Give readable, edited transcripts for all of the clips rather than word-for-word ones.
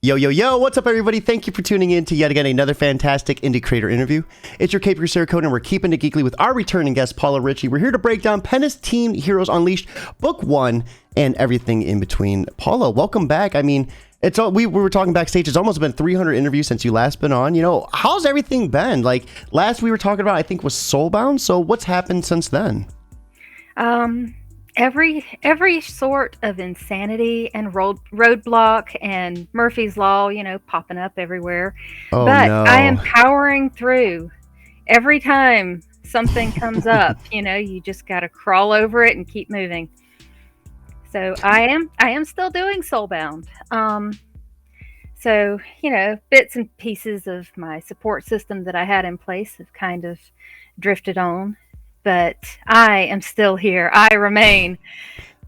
Yo, yo, yo, what's up, everybody? Thank you for tuning in to yet again another fantastic indie creator interview. It's your Cape Crusader Code, and we're keeping it geekly with our returning guest, Paula Richey. We're here to break down Penance Teen Heroes Unleashed, Book 1, and everything in between. Paula, welcome back. I mean, we were talking backstage. It's almost been 300 interviews since you last been on. You know, how's everything been? Like, last we were talking about, I think, was Soulbound. So what's happened since then? Every sort of insanity and roadblock and Murphy's Law, popping up everywhere. Oh, But no. I am powering through. Every time something comes up, you just got to crawl over it and keep moving. So I am still doing Soulbound. So, bits and pieces of my support system that I had in place have kind of drifted on. But I am still here. I remain.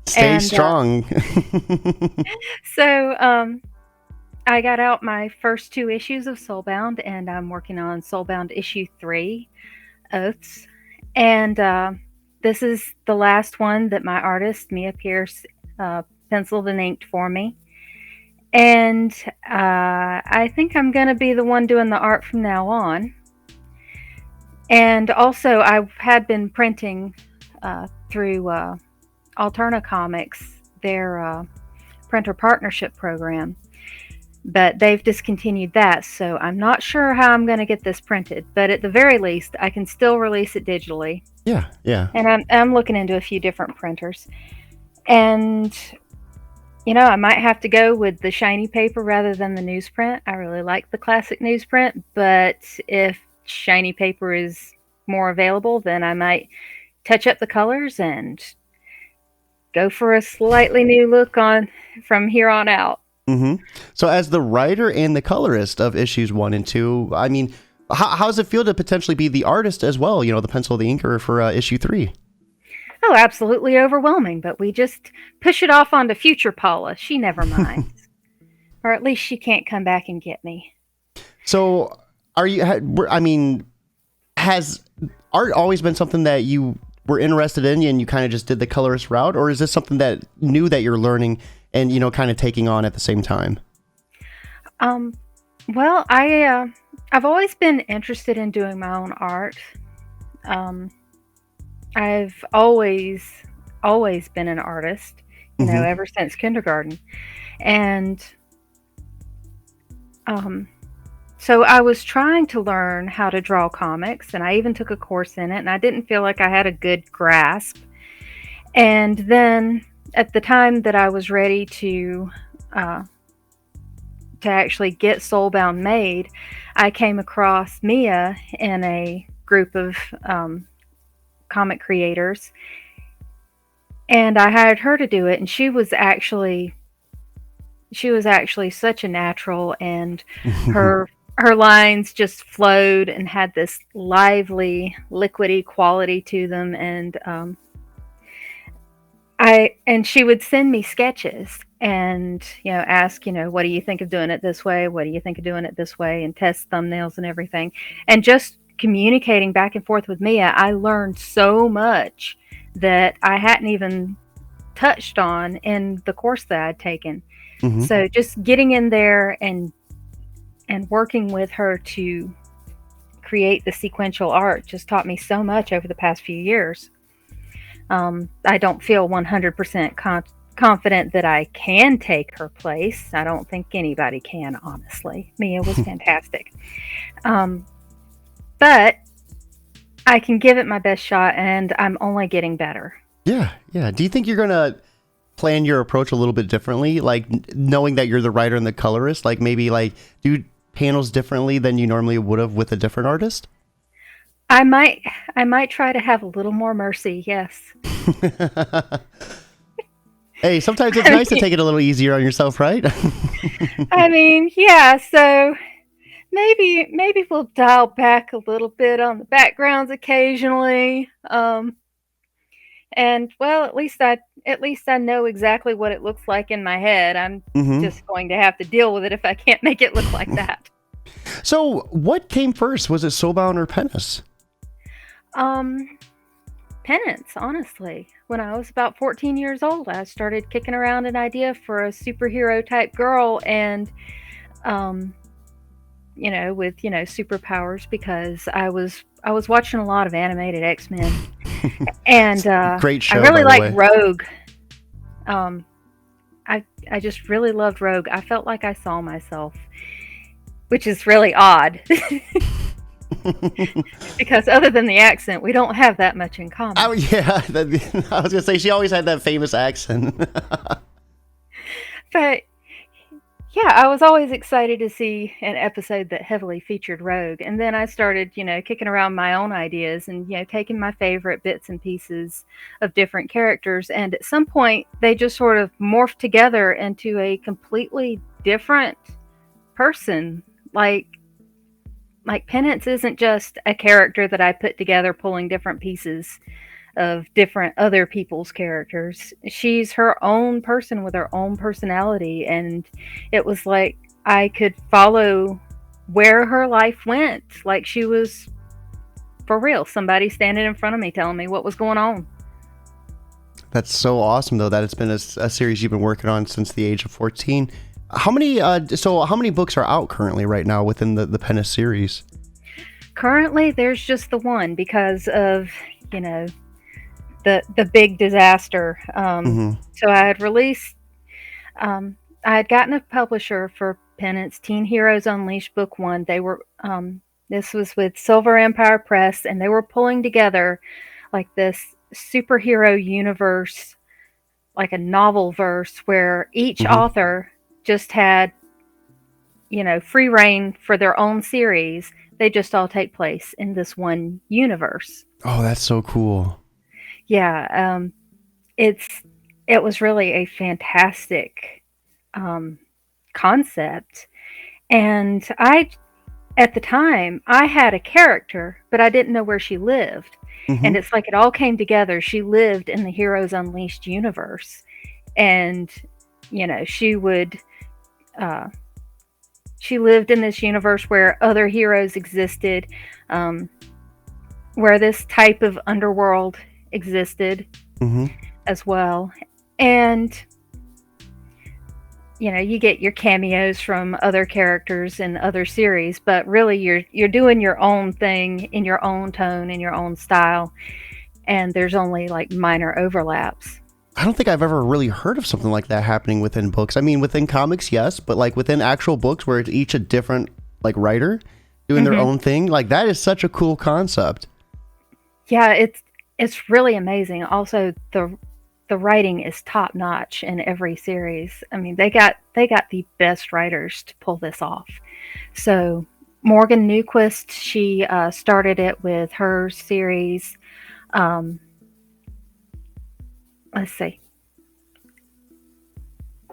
Stay strong. So I got out my first 2 issues of Soulbound, and I'm working on Soulbound issue 3, Oaths. And this is the last one that my artist, Mia Pierce, penciled and inked for me. And I think I'm going to be the one doing the art from now on. And also, I had been printing through Alterna Comics, their printer partnership program, but they've discontinued that, so I'm not sure how I'm going to get this printed, but at the very least, I can still release it digitally. Yeah. And I'm looking into a few different printers. And, I might have to go with the shiny paper rather than the newsprint. I really like the classic newsprint, but if shiny paper is more available, then I might touch up the colors and go for a slightly new look from here on out. Mm-hmm. So as the writer and the colorist of issues 1 and 2, I mean, how does it feel to potentially be the artist as well, the pencil, the inker for issue 3? Oh, absolutely overwhelming, but we just push it off onto future Paula. She never minds. Or at least she can't come back and get me. So has art always been something that you were interested in and you kind of just did the colorist route, or is this something that new that you're learning and, kind of taking on at the same time? Well, I've always been interested in doing my own art. I've always been an artist, ever since kindergarten. And, so I was trying to learn how to draw comics, and I even took a course in it, and I didn't feel like I had a good grasp. And then at the time that I was ready to actually get Soulbound made, I came across Mia in a group of comic creators, and I hired her to do it, and she was actually such a natural, and her lines just flowed and had this lively, liquidy quality to them. And she would send me sketches and, ask, what do you think of doing it this way? What do you think of doing it this way? And test thumbnails and everything. And just communicating back and forth with Mia, I learned so much that I hadn't even touched on in the course that I'd taken. Mm-hmm. So just getting in there and working with her to create the sequential art just taught me so much over the past few years. I don't feel 100% confident that I can take her place. I don't think anybody can, honestly. Mia was fantastic. But I can give it my best shot, and I'm only getting better. Yeah. Do you think you're going to plan your approach a little bit differently? Like, knowing that you're the writer and the colorist, like maybe like do panels differently than you normally would have with a different artist? I might try to have a little more mercy, yes. Hey, sometimes it's nice to take it a little easier on yourself, right? Yeah, so maybe we'll dial back a little bit on the backgrounds occasionally. And well, at least I know exactly what it looks like in my head. I'm just going to have to deal with it if I can't make it look like that. So, what came first? Was it Soulbound or Penance? Penance, honestly. When I was about 14 years old, I started kicking around an idea for a superhero type girl, and um, with superpowers because I was watching a lot of animated X-Men, and Great I show, really by the liked way. Rogue. Um, I just really loved Rogue. I felt like I saw myself, which is really odd because other than the accent, we don't have that much in Oh common. yeah, I was gonna say she always had that famous accent. But yeah, I was always excited to see an episode that heavily featured Rogue. And then I started, kicking around my own ideas and, taking my favorite bits and pieces of different characters. And at some point, they just sort of morphed together into a completely different person. Like Penance isn't just a character that I put together pulling different pieces of different other people's characters. She's her own person with her own personality, and it was like I could follow where her life went. Like she was for real, somebody standing in front of me telling me what was going on. That's so awesome, though, that it's been a series you've been working on since the age of 14. How many books are out currently right now within the Penance series? Currently, there's just the one because of you know the big disaster. Mm-hmm. So I had released. I had gotten a publisher for Penance, Teen Heroes Unleashed Book One. They were this was with Silver Empire Press, and they were pulling together like this superhero universe, like a novel verse, where each Mm-hmm. author just had free reign for their own series. They just all take place in this one universe. Oh, that's so cool. Yeah, it's it was really a fantastic um, concept, and I at the time I had a character, but I didn't know where she lived, Mm-hmm. and it's like it all came together. She lived in the Heroes Unleashed universe, and she would. Uh, she lived in this universe where other heroes existed, um, where this type of underworld existed Mm-hmm. as well. And you get your cameos from other characters in other series, but really you're doing your own thing in your own tone, in your own style, and there's only like minor overlaps. I don't think I've ever really heard of something like that happening within books. I mean, within comics, yes, but like within actual books where it's each a different like writer doing their Hmm. own thing, like that is such a cool concept. Yeah, it's really amazing. Also, the writing is top notch in every series. I mean, they got the best writers to pull this off. So Morgan Newquist, she started it with her series. Um, let's see,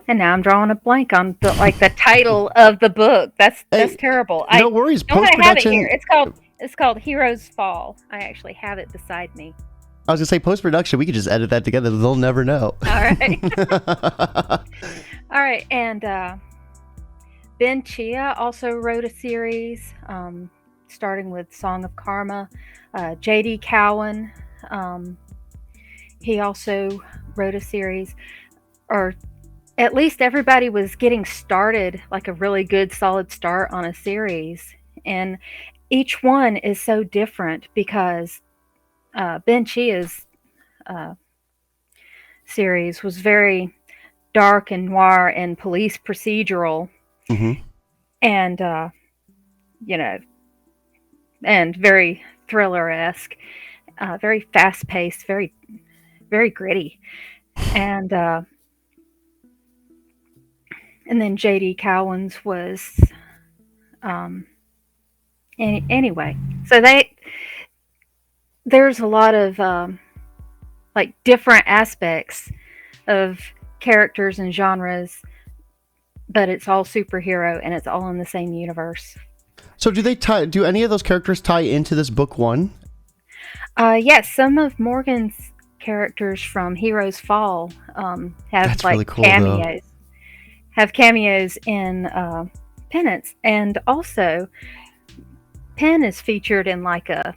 and now I'm drawing a blank on the title of the book. That's Hey, terrible. no I worries. don't Post I have it here. production. It's called Heroes Fall. I actually have it beside me. I was gonna say post production. We could just edit that together. They'll never know. All right. All right, and Ben Chia also wrote a series, starting with Song of Karma. J.D. Cowan, um, he also wrote a series, or at least everybody was getting started, like a really good, solid start on a series. And each one is so different because Ben Chia's uh, series was very dark and noir and police procedural, Hmm. and you know, and very thriller-esque, very fast-paced, very very gritty, and then J.D. Cowan's was um, anyway. So there's a lot of like different aspects of characters and genres, but it's all superhero and it's all in the same universe. So do any of those characters tie into this book one? Yes, some of Morgan's characters from Heroes Fall have That's really like cool, though. cameos in Penance, and also Penn is featured in like a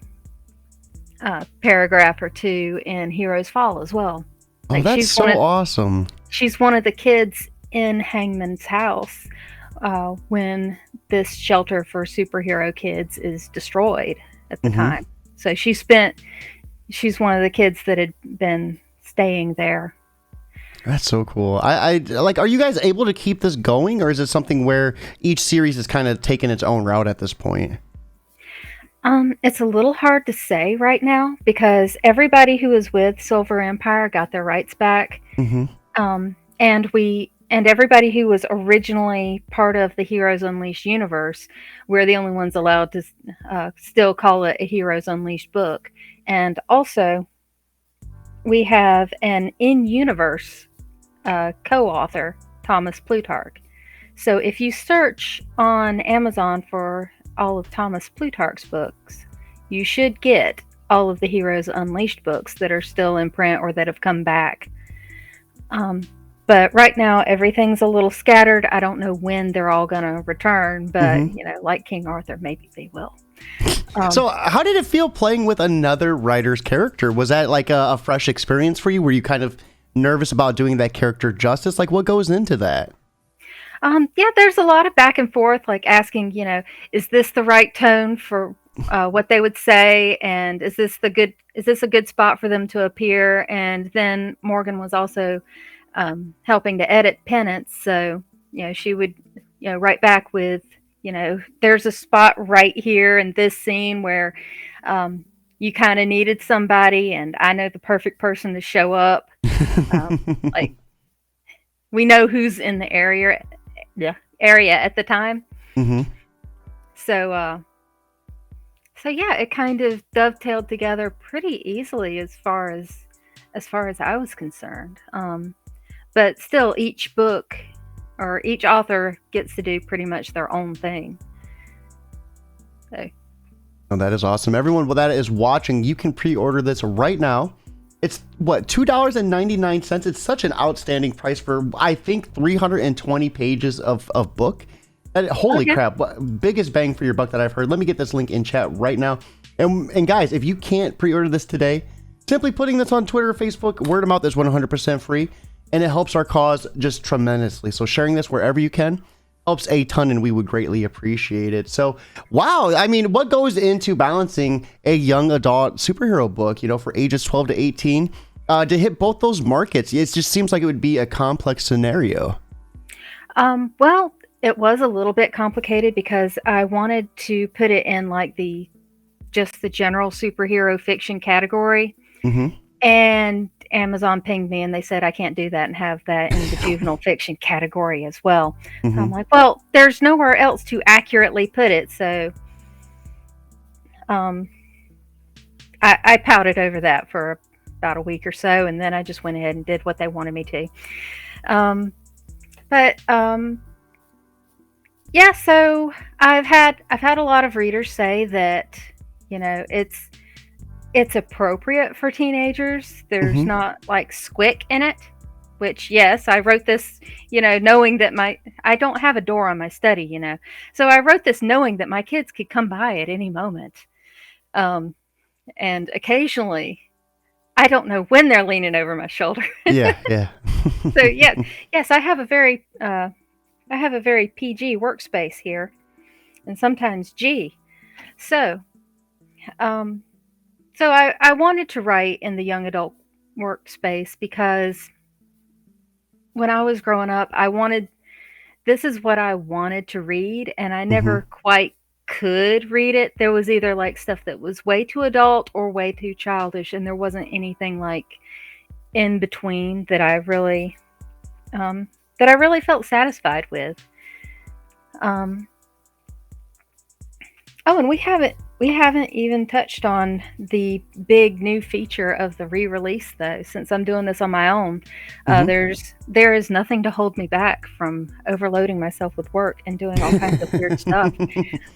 paragraph or two in Heroes Fall as well. Oh, Like that's so awesome. she's one of the kids in Hangman's house when this shelter for superhero kids is destroyed at the Hmm. time. So she's one of the kids that had been staying there. That's so cool. I like. Are you guys able to keep this going, or is it something where each series is kind of taking its own route at this point? It's a little hard to say right now because everybody who was with Silver Empire got their rights back. Hmm. And everybody who was originally part of the Heroes Unleashed universe, we're the only ones allowed to still call it a Heroes Unleashed book. And also, we have an in-universe co-author, Thomas Plutarch. So if you search on Amazon for all of Thomas Plutarch's books, you should get all of the Heroes Unleashed books that are still in print or that have come back. But right now, everything's a little scattered. I don't know when they're all going to return, but, Hmm. like King Arthur, maybe they will. So, how did it feel playing with another writer's character? Was that like a fresh experience for you? Were you kind of nervous about doing that character justice? Like, what goes into that? Yeah, there's a lot of back and forth, like asking, is this the right tone for what they would say, and is this a good spot for them to appear? And then Morgan was also helping to edit Penance, so she would write back with there's a spot right here in this scene where you kind of needed somebody, and I know the perfect person to show up. Like we know who's in the area at the time. Hmm. So yeah, it kind of dovetailed together pretty easily as far as I was concerned. But still, each book or each author gets to do pretty much their own thing. So, Oh, that is awesome. Everyone that is watching, you can pre-order this right now. It's what, $2.99. It's such an outstanding price for, I think, 320 pages of book. Holy okay. crap. Biggest bang for your buck that I've heard. Let me get this link in chat right now. And guys, if you can't pre-order this today, simply putting this on Twitter or Facebook, word of mouth is 100% free. And it helps our cause just tremendously. So sharing this wherever you can helps a ton, and we would greatly appreciate it. So, wow. I mean, what goes into balancing a young adult superhero book, for ages 12 to 18, to hit both those markets? It just seems like it would be a complex scenario. Well, it was a little bit complicated because I wanted to put it in like just the general superhero fiction category. Hmm. And Amazon pinged me and they said I can't do that and have that in the juvenile fiction category as well. So Hmm. I'm like, well, there's nowhere else to accurately put it. So um, I pouted over that for about a week or so, and then I just went ahead and did what they wanted me to. But yeah, so I've had a lot of readers say that it's appropriate for teenagers. There's Hmm. not like squick in it, which yes, I wrote this, knowing that I don't have a door on my study, So I wrote this knowing that my kids could come by at any moment. Um, and occasionally I don't know when they're leaning over my shoulder. Yeah, yeah. So yes, I have a very PG workspace here, and sometimes G. So, um, so I wanted to write in the young adult workspace because when I was growing up, this is what I wanted to read, and I Hmm. never quite could read it. There was either like stuff that was way too adult or way too childish, and there wasn't anything like in between um, that I really felt satisfied with. Um, Oh, and we haven't even touched on the big new feature of the re-release though. Since I'm doing this on my own, Hmm. there is nothing to hold me back from overloading myself with work and doing all kinds of weird stuff.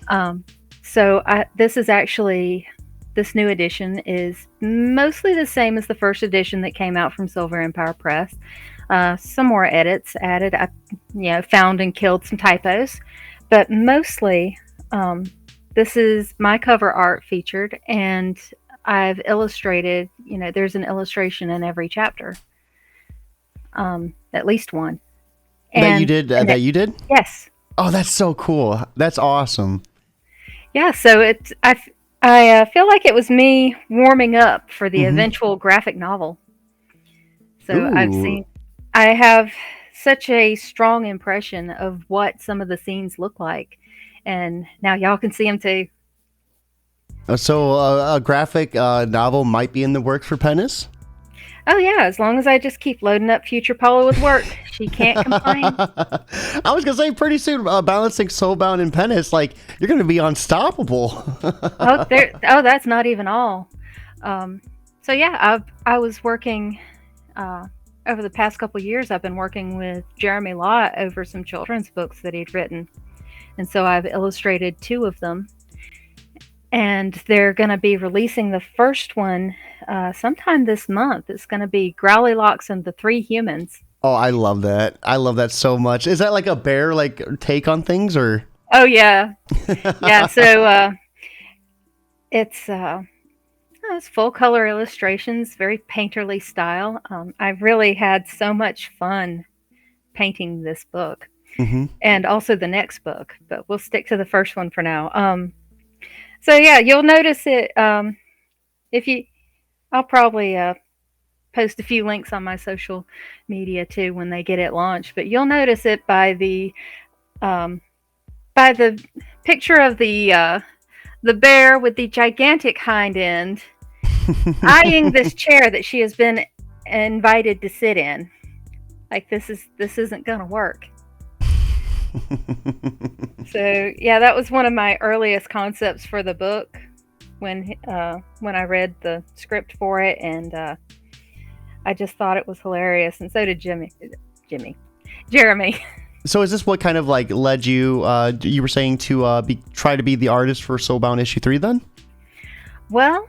Um, so this new edition is mostly the same as the first edition that came out from Silver Empire Press. Some more edits added. I found and killed some typos, but mostly. This is my cover art featured, and I've illustrated, there's an illustration in every chapter, at least one. That you And, did. and That you did. yes, Oh, that's so cool. That's awesome. Yeah, so I feel like it was me warming up for the Hmm. eventual graphic novel. So Ooh. I have such a strong impression of what some of the scenes look like, and now y'all can see them too. So a graphic novel might be in the works for Penance? Oh yeah, as long as I just keep loading up future Paula with work, she can't complain. I was gonna say pretty soon, balancing Soulbound and Penance, like you're gonna be unstoppable. Oh, there. Oh, that's not even all. Um, so yeah, I was working uh, over the past couple years. I've been working with Jeremy Lott over some children's books that he'd written, and so I've illustrated two of them. And they're going to be releasing the first one sometime this month. It's going to be Growly Locks and the Three Humans. Oh, I love that. I love that so much. Is that like a bear like take on things or? Oh yeah, yeah. So it's it's full color illustrations, very painterly style. I really had so much fun painting this book Hmm. and also the next book, but we'll stick to the first one for now. So yeah, you'll notice it if you. I'll probably post a few links on my social media too when they get it launched, but you'll notice it um, by the picture of the bear with the gigantic hind end eyeing this chair that she has been invited to sit in. Like this isn't gonna work. So yeah, that was one of my earliest concepts for the book when I read the script for it, and I just thought it was hilarious, and so did Jeremy. So is this what kind of like led you? You were saying to try to be the artist for Soulbound issue 3 then? Well,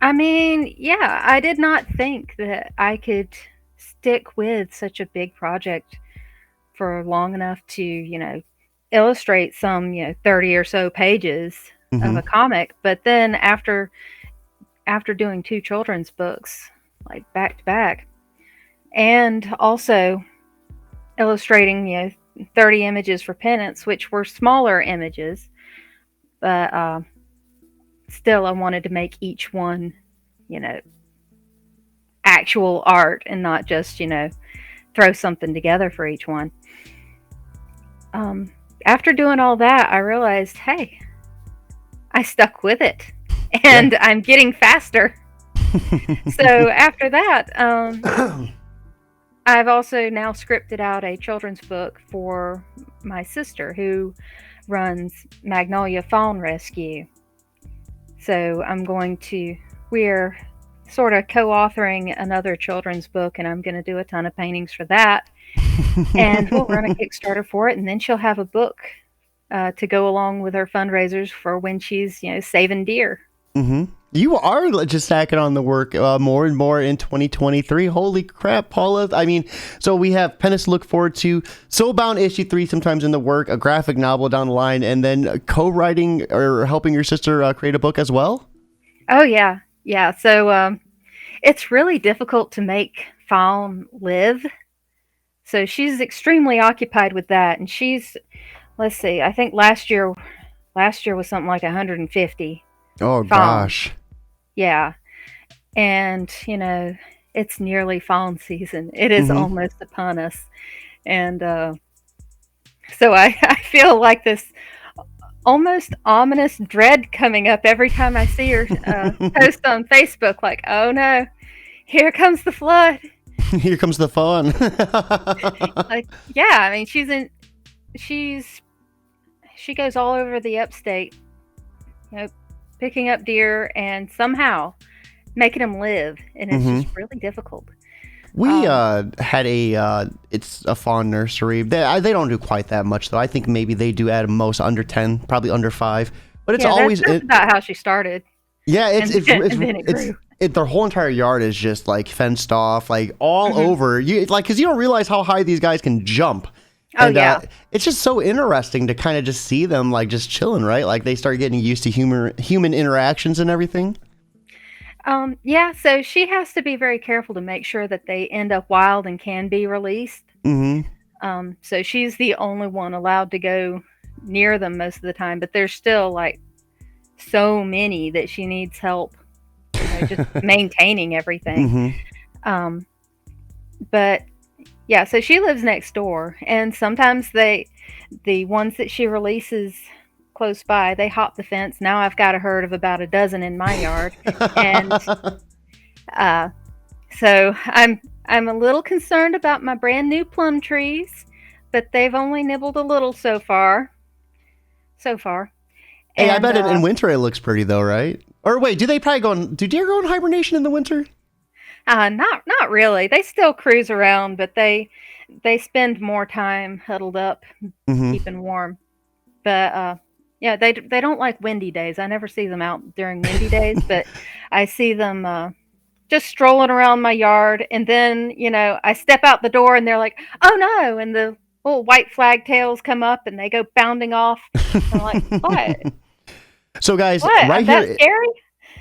I mean, yeah, I did not think that I could stick with such a big project for long enough to, illustrate some, 30 or so pages of Hmm. a comic. But then after doing two children's books, like back to back, and also illustrating, 30 images for Penance, which were smaller images, but still I wanted to make each one, you know, actual art and not just, throw something together for each one. Um, After doing all that, I realized, hey, I stuck with it Yeah. and I'm getting faster. So after that, I've also now scripted out a children's book for my sister who runs Magnolia Fawn Rescue. So we're sort of co-authoring another children's book, and I'm going to do a ton of paintings for that. And we'll run a Kickstarter for it, and then she'll have a book to go along with her fundraisers for when she's, saving deer. Hmm. You are just stacking on the work more and more in 2023. Holy crap, Paula. I mean, so we have Penance to look forward to, Soulbound issue 3 sometimes in the work, a graphic novel down the line, and then co-writing or helping your sister create a book as well? Oh yeah, yeah. So it's really difficult to make Fawn live. So she's extremely occupied with that, and let's see, I think last year was something like 150 Oh, Fawn. gosh. Yeah, and it's nearly Fawn season. It is Hmm. almost upon us, and so I feel like this almost ominous dread coming up every time I see her post on Facebook. Like, oh no, here comes the flood. Here comes the fun. Like, yeah, I mean, she's she goes all over the upstate, you know, picking up deer and somehow making them live, and it's Hmm. just really difficult. We Um, had it's a fawn nursery. They don't do quite that much though. I think maybe they do at most under 10, probably under 5. But it's yeah, always that's about how she started, yeah, and and then it grew. their whole entire yard is just like fenced off, like all Hmm. over. You like because you don't realize how high these guys can jump, Oh and yeah, it's just so interesting to kind of just see them like just chilling, right? Like they start getting used to human interactions and everything. yeah. So she has to be very careful to make sure that they end up wild and can be released. Hmm. So she's the only one allowed to go near them most of the time, but there's still like so many that she needs help, just maintaining everything. Mm-hmm. But yeah, so she lives next door, and sometimes the ones that she releases close by, they hop the fence. Now I've got a herd of about a dozen in my yard, and uh, so I'm a little concerned about my brand new plum trees, but they've only nibbled a little so far. Hey, I And bet in winter it looks pretty though, right? Or wait, do they probably do deer go in hibernation in the winter? not really. They still cruise around, but they spend more time huddled up, Mm-hmm. keeping warm. But yeah, they don't like windy days. I never see them out during windy days, but I see them just strolling around my yard, and then I step out the door, and they're like, "Oh no!" And the little white flag tails come up, and they go bounding off. I'm like, "What? So guys, What? That's scary."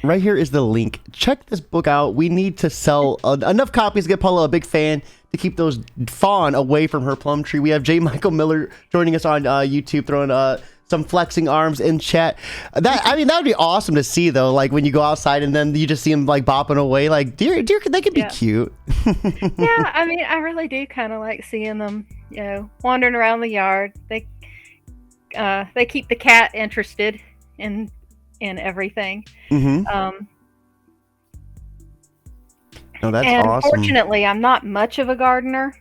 right here is the link. Check this book out. We need to sell enough copies to get Paula a big fan to keep those fawn away from her plum tree. We have J. Michael Miller joining us on YouTube, throwing some flexing arms in chat. That would be awesome to see though. Like when you go outside and then you just see them like bopping away. Like deer, they could be cute. Yeah, I mean, I really do kind of like seeing them, wandering around the yard. They keep the cat interested in everything. Mm-hmm. Oh, that's and awesome. Fortunately, I'm not much of a gardener,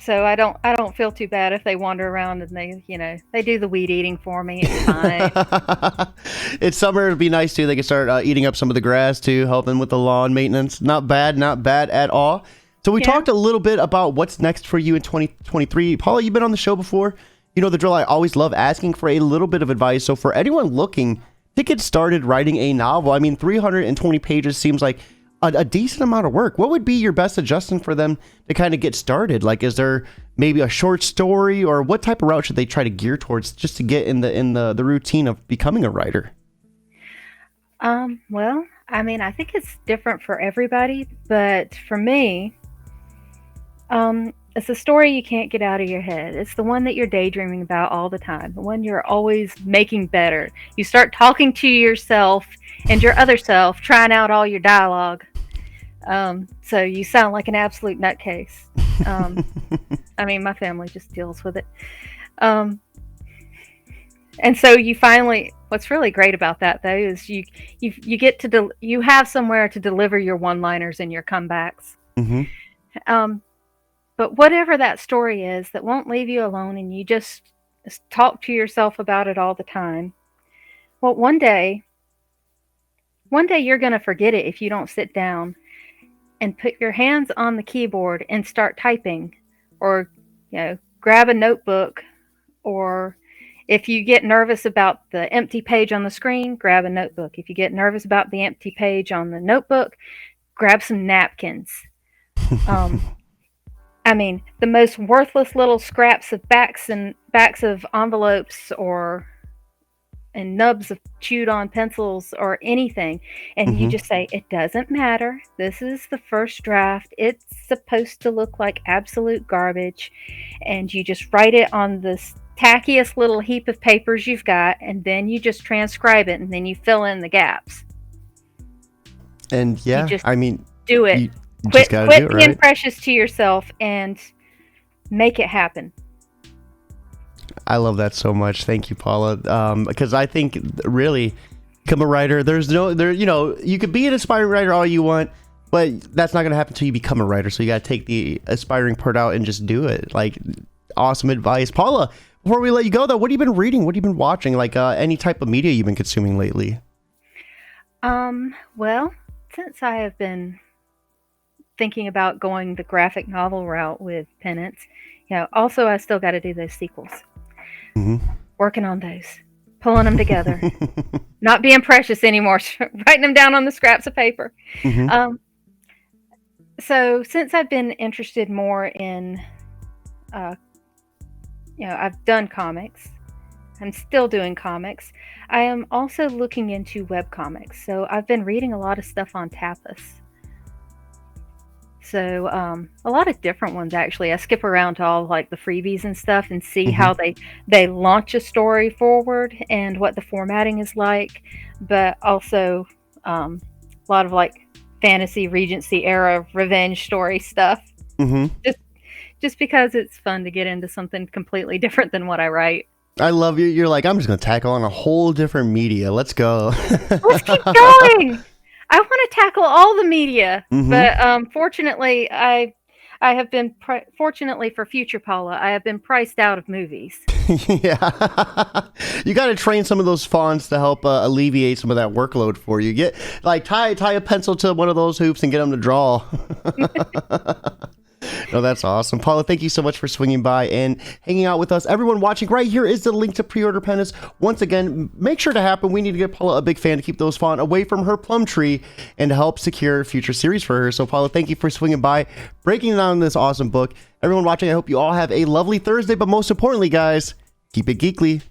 so I don't feel too bad if they wander around and they do the weed eating for me. It's fine. It's summer. It'd be nice too. They can start eating up some of the grass too, helping with the lawn maintenance. Not bad at all. So we talked a little bit about what's next for you in 2023. Paula, you've been on the show before. You know the drill. I always love asking for a little bit of advice. So for anyone looking to get started writing a novel, I mean, 320 pages seems like a decent amount of work. What would be your best suggestion for them to kind of get started? Like, is there maybe a short story, or what type of route should they try to gear towards just to get in the routine of becoming a writer? Well, I mean, I think it's different for everybody, but for me, it's a story you can't get out of your head. It's the one that you're daydreaming about all the time, the one you're always making better. You start talking to yourself and your other self, trying out all your dialogue. So you sound like an absolute nutcase. I mean, my family just deals with it. And so you finally, what's really great about that though is you get to you have somewhere to deliver your one-liners and your comebacks. Mm-hmm. But whatever that story is that won't leave you alone, and you just talk to yourself about it all the time. Well, one day you're going to forget it if you don't sit down and put your hands on the keyboard and start typing, or grab a notebook, or if you get nervous about the empty page on the screen, grab a notebook. If you get nervous about the empty page on the notebook, grab some napkins. I mean, the most worthless little scraps of backs of envelopes and nubs of chewed on pencils or anything. And you just say, it doesn't matter. This is the first draft. It's supposed to look like absolute garbage. And you just write it on this tackiest little heap of papers you've got, and then you just transcribe it, and then you fill in the gaps. And yeah, I mean, do it. Quit being precious to yourself and make it happen. I love that so much. Thank you, Paula. Because I think really, become a writer. You could be an aspiring writer all you want, but that's not going to happen until you become a writer. So you got to take the aspiring part out and just do it. Like, awesome advice, Paula. Before we let you go, though, what have you been reading? What have you been watching? Like any type of media you've been consuming lately? Well, since I have been thinking about going the graphic novel route with Penance, also I still got to do those sequels. Working on those, pulling them together, not being precious anymore, writing them down on the scraps of paper. So since I've been interested more in, I've done comics. I'm still doing comics. I am also looking into webcomics. So I've been reading a lot of stuff on Tapas. So a lot of different ones actually. I skip around to all like the freebies and stuff and see how they launch a story forward and what the formatting is like, but also a lot of like fantasy Regency era revenge story stuff. Just because it's fun to get into something completely different than what I write. I love you. You're like, I'm just going to tackle on a whole different media. Let's go. Let's keep going. I want to tackle all the media, but fortunately, I have been fortunately for future Paula, I have been priced out of movies. Yeah, you got to train some of those fonts to help alleviate some of that workload for you. Get like tie a pencil to one of those hoops and get them to draw. No, that's awesome. Paula, thank you so much for swinging by and hanging out with us. Everyone watching, right here is the link to pre-order Penance. Once again, make sure to happen. We need to get Paula a big fan to keep those font away from her plum tree and to help secure future series for her. So, Paula, thank you for swinging by, breaking down this awesome book. Everyone watching, I hope you all have a lovely Thursday, but most importantly, guys, keep it geekly.